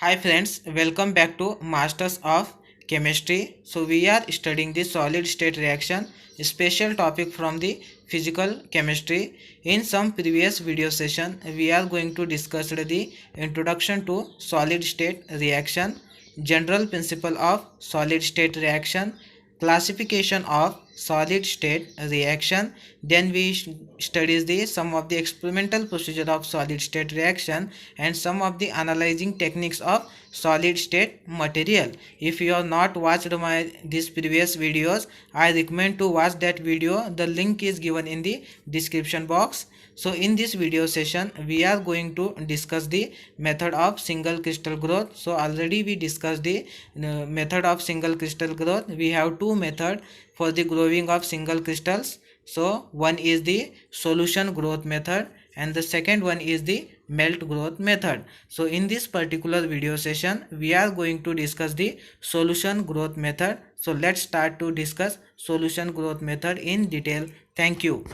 Hi friends, welcome back to Masters of Chemistry. So we are studying the solid state reaction, a special topic from the physical chemistry. In some previous video session, we are going to discuss the introduction to solid state reaction, general principle of solid state reaction, classification of solid state reaction. Then we studies the some of the experimental procedure of solid state reaction and some of the analyzing techniques of solid state material. If you have not watched my these previous videos, I recommend to watch that video. The link is given in the description box. So in this video session we are going to discuss the method of single crystal growth. So already we discussed the method of single crystal growth. We have two methods for the growing of single crystals. So one is the solution growth method and the second one is the melt growth method. So in this particular video session we are going to discuss the solution growth method. So let's start to discuss solution growth method in detail. Thank you.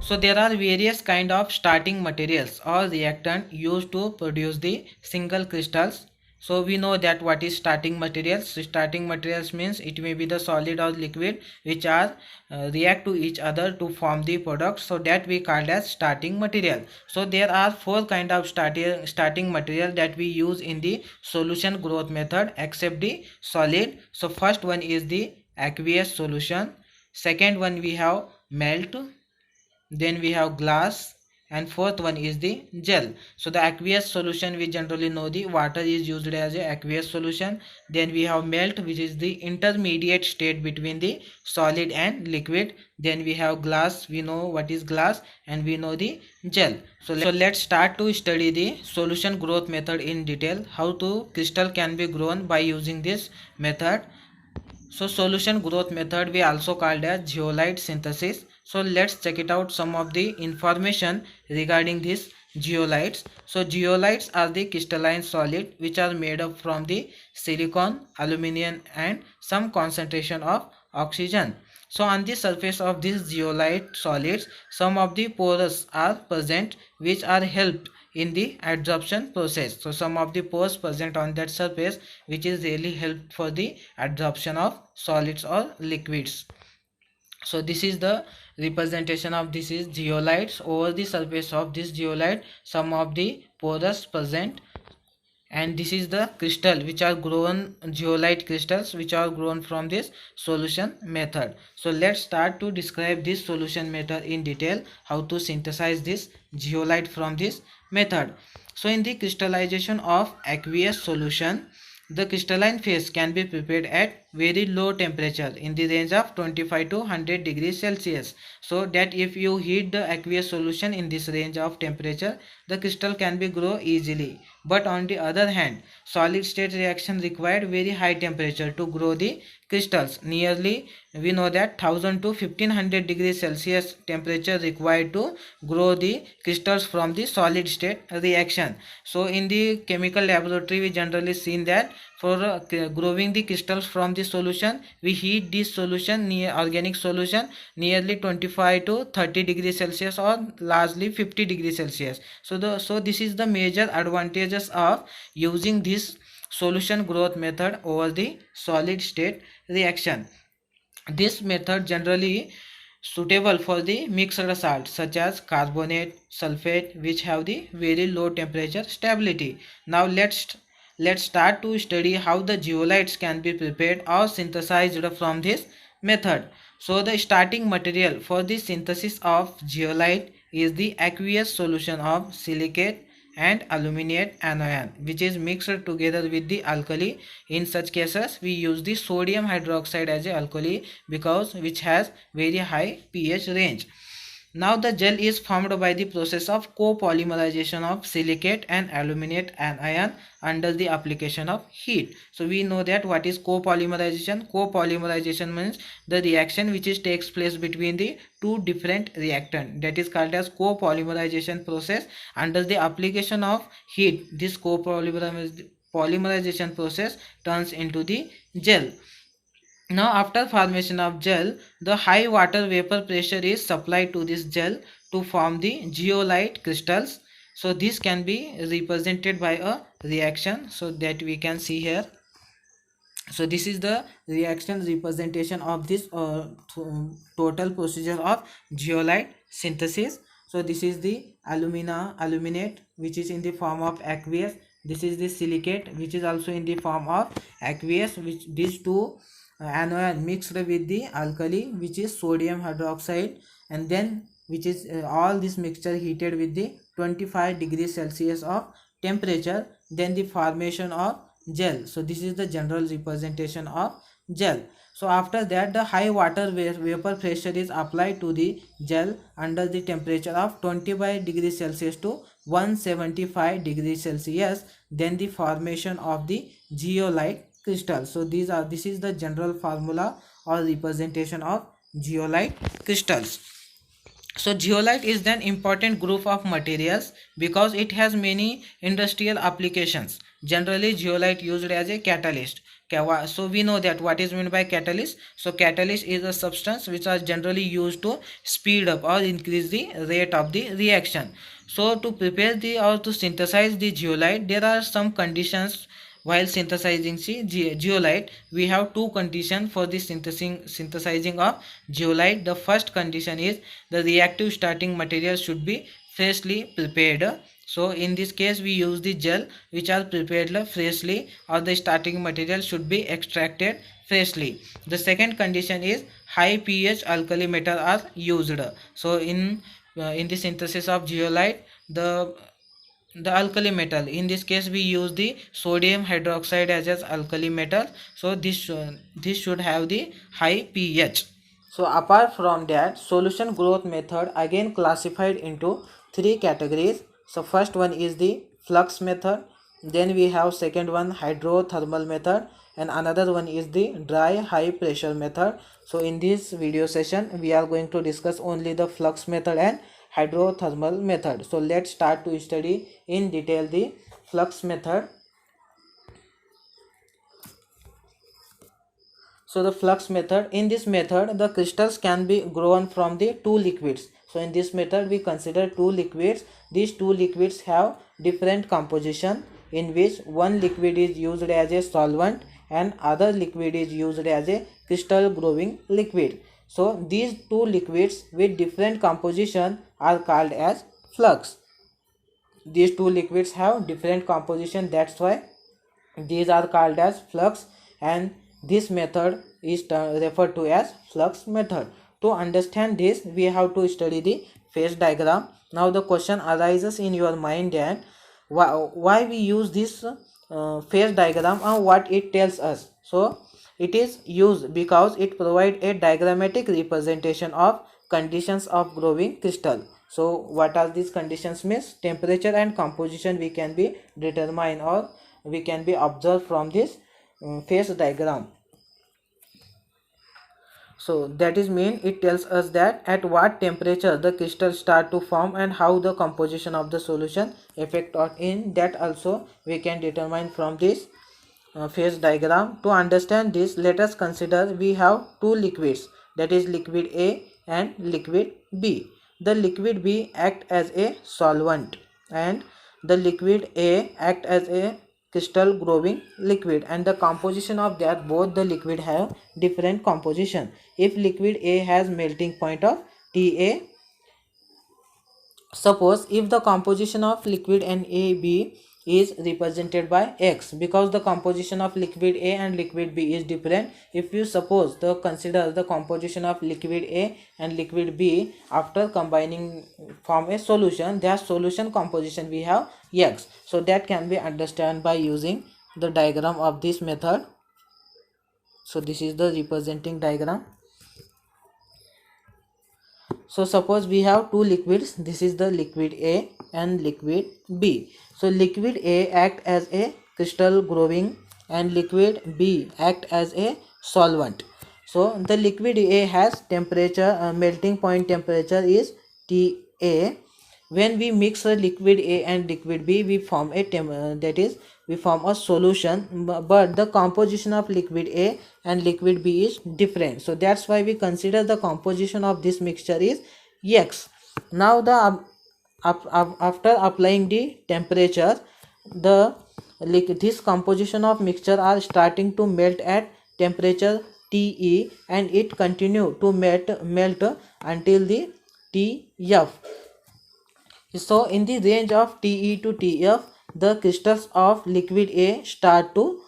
So there are various kind of starting materials or reactant used to produce the single crystals. So we know that what is starting materials. So starting materials means it may be the solid or liquid which are react to each other to form the product. So that we call as starting material. So there are four kind of starting material that we use in the solution growth method except the solid. So first one is the aqueous solution. Second one we have melt, then we have glass, and fourth one is the gel. So the aqueous solution, we generally know the water is used as a aqueous solution. Then we have melt, which is the intermediate state between the solid and liquid. Then we have glass, we know what is glass, and we know the gel. So let's start to study the solution growth method in detail, how to crystal can be grown by using this method. So solution growth method we also called as zeolite synthesis. So let's check it out some of the information regarding these zeolites. So zeolites are the crystalline solid which are made up from the silicon, aluminum and some concentration of oxygen. So on the surface of these zeolite solids, some of the pores are present which are helped in the adsorption process. So some of the pores present on that surface which is really helped for the adsorption of solids or liquids. So this is the representation of this is zeolites. Over the surface of this zeolite some of the pores present, and this is the crystal which are grown, zeolite crystals which are grown from this solution method. So let's start to describe this solution method in detail, how to synthesize this zeolite from this method. So in the crystallization of aqueous solution, the crystalline phase can be prepared at very low temperature in the range of 25 to 100 degrees Celsius. So that if you heat the aqueous solution in this range of temperature, the crystal can be grow easily. But on the other hand, solid state reaction required very high temperature to grow the crystals. Nearly we know that 1000 to 1500 degrees Celsius temperature required to grow the crystals from the solid state reaction. So in the chemical laboratory we generally seen that for growing the crystals from the solution, we heat this solution, near organic solution, nearly 25 to 30 degrees Celsius or largely 50 degrees Celsius. So this is the major advantages of using this solution growth method over the solid state reaction. This method generally suitable for the mixed salts such as carbonate, sulfate, which have the very low temperature stability. Now let's start to study how the zeolites can be prepared or synthesized from this method. So the starting material for the synthesis of zeolite is the aqueous solution of silicate and aluminate anion which is mixed together with the alkali. In such cases we use the sodium hydroxide as a alkali because which has very high pH range. Now the gel is formed by the process of copolymerization of silicate and aluminate anion under the application of heat. So we know that what is copolymerization. Copolymerization means the reaction which is takes place between the two different reactant, that is called as copolymerization process. Under the application of heat, this copolymerization process turns into the gel. Now after formation of gel, the high water vapor pressure is supplied to this gel to form the zeolite crystals. So this can be represented by a reaction, so that we can see here. So this is the reaction representation of this total procedure of zeolite synthesis. So this is the aluminate, which is in the form of aqueous. This is the silicate, which is also in the form of aqueous, which these two anion mixed with the alkali, which is sodium hydroxide, and then which is all this mixture heated with the 25 degrees Celsius of temperature, then the formation of gel. So this is the general representation of gel. So after that, the high water vapor pressure is applied to the gel under the temperature of 25 degrees Celsius to 175 degrees Celsius, then the formation of the zeolite crystal. So this is the general formula or representation of zeolite crystals. So zeolite is an important group of materials because it has many industrial applications. Generally, zeolite used as a catalyst. So we know that what is meant by catalyst. So catalyst is a substance which are generally used to speed up or increase the rate of the reaction. So to prepare the or to synthesize the zeolite, there are some conditions. While synthesizing zeolite, we have two conditions for the synthesizing of zeolite. The first condition is the reactive starting material should be freshly prepared. So in this case, we use the gel which are prepared freshly, or the starting material should be extracted freshly. The second condition is high pH alkali metal are used. So in the synthesis of zeolite, the alkali metal, in this case we use the sodium hydroxide as alkali metal. So this should have the high pH. So apart from that, solution growth method again classified into three categories. So first one is the flux method, then we have second one hydrothermal method, and another one is the dry high pressure method. So in this video session we are going to discuss only the flux method and hydrothermal method. So let's start to study in detail the flux method. So the flux method, in this method the crystals can be grown from the two liquids. So in this method we consider two liquids. These two liquids have different composition, in which one liquid is used as a solvent and other liquid is used as a crystal growing liquid. So these two liquids with different composition are called as flux. These two liquids have different composition, that's why these are called as flux, and this method is referred to as flux method. To understand this, we have to study the phase diagram. Now the question arises in your mind that why we use this phase diagram and what it tells us. So it is used because it provides a diagrammatic representation of conditions of growing crystal. So what are these conditions means? Temperature and composition we can be determined or we can be observed from this phase diagram. So that is mean it tells us that at what temperature the crystal start to form and how the composition of the solution affect on in that also we can determine from this phase diagram. To understand this, let us consider we have two liquids, that is liquid A and liquid B. The liquid B act as a solvent and the liquid A act as a crystal growing liquid, and the composition of that both the liquid have different composition. If liquid A has melting point of Ta, suppose if the composition of liquid NaB is represented by X, because the composition of liquid A and liquid B is different. If you suppose the consider the composition of liquid A and liquid B after combining form a solution, their solution composition we have X. So that can be understood by using the diagram of this method. So this is the representing diagram. So suppose we have two liquids, this is the liquid A and liquid B. So liquid A act as a crystal growing and liquid B act as a solvent. So the liquid A has temperature melting point temperature is Ta when we mix a liquid A and liquid B, we form a we form a solution, but the composition of liquid A and liquid B is different. So that's why we consider the composition of this mixture is X. Now after applying the temperature, this composition of mixture are starting to melt at temperature TE, and it continue to melt until the TF. So in the range of TE to TF, the crystals of liquid A start to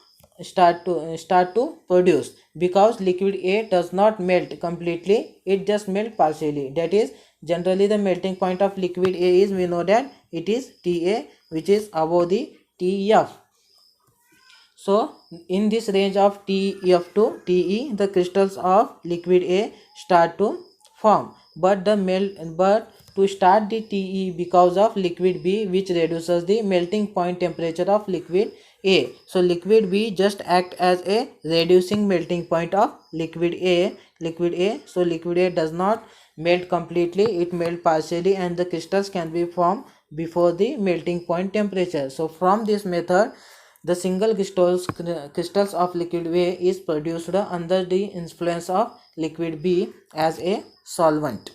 produce, because liquid A does not melt completely, it just melt partially. That is, generally the melting point of liquid A is, we know that it is TA, which is above the TF. So in this range of TF to TE, the crystals of liquid A start to form, but to start the TE because of liquid B, which reduces the melting point temperature of liquid A. So liquid B just act as a reducing melting point of liquid A. So liquid A does not melt completely, it melt partially, and the crystals can be formed before the melting point temperature. So from this method, the single crystals of liquid A is produced under the influence of liquid B as a solvent.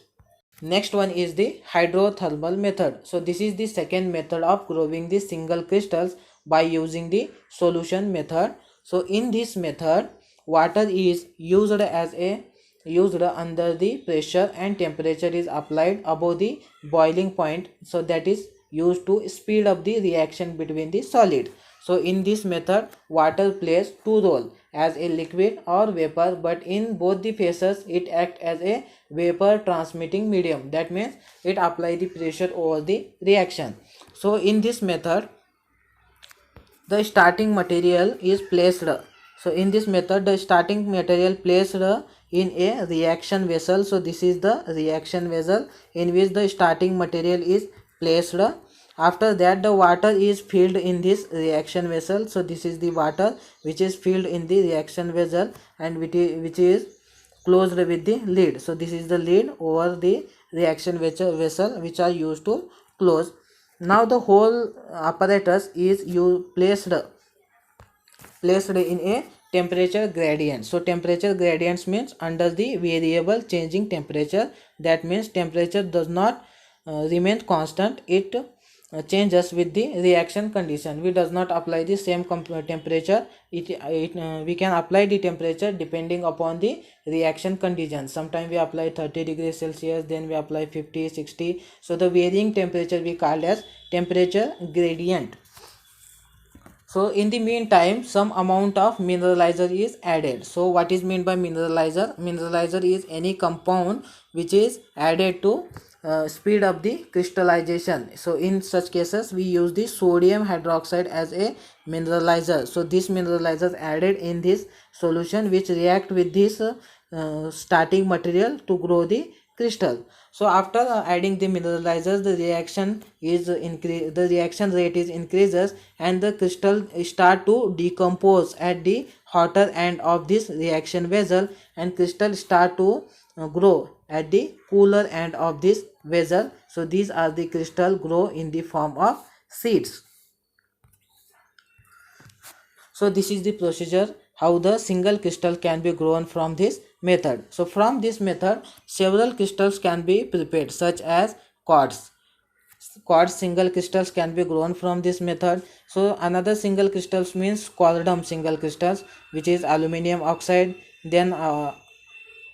Next one is the hydrothermal method. So this is the second method of growing the single crystals by using the solution method. So in this method, water is used under the pressure, and temperature is applied above the boiling point, so that is used to speed up the reaction between the solid. So in this method, water plays two roles, as a liquid or vapor, but in both the phases it acts as a vapor transmitting medium. That means it applies the pressure over the reaction. So in this method, the starting material is placed. So in this method, the starting material placed in a reaction vessel. So this is the reaction vessel in which the starting material is placed. After that, the water is filled in this reaction vessel. So this is the water which is filled in the reaction vessel, and which is closed with the lid. So this is the lid over the reaction vessel which are used to close. Now the whole apparatus is placed in a temperature gradient. So temperature gradients means under the variable changing temperature. That means temperature does not remain constant, it changes with the reaction condition. We does not apply the same temperature. We can apply the temperature depending upon the reaction condition. Sometimes we apply 30 degrees Celsius, then we apply 50, 60. So the varying temperature we call as temperature gradient. So in the meantime, some amount of mineralizer is added. So what is meant by mineralizer? Mineralizer is any compound which is added to speed up the crystallization. So in such cases, we use the sodium hydroxide as a mineralizer. So this mineralizer is added in this solution, which react with this starting material to grow the crystal. So after adding the mineralizers, the reaction rate is increases, and the crystal start to decompose at the hotter end of this reaction vessel, and crystal start to grow at the cooler end of this vessel. So these are the crystal grow in the form of seeds. So this is the procedure how the single crystal can be grown from this method. So from this method, several crystals can be prepared, such as quartz. Quartz single crystals can be grown from this method. So another single crystals means corundum single crystals, which is aluminum oxide. Then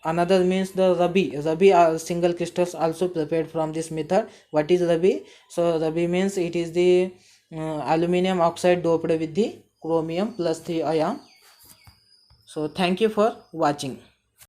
another means the ruby are single crystals also prepared from this method. What is ruby? So ruby means it is the aluminum oxide doped with the chromium plus 3 ion. So thank you for watching.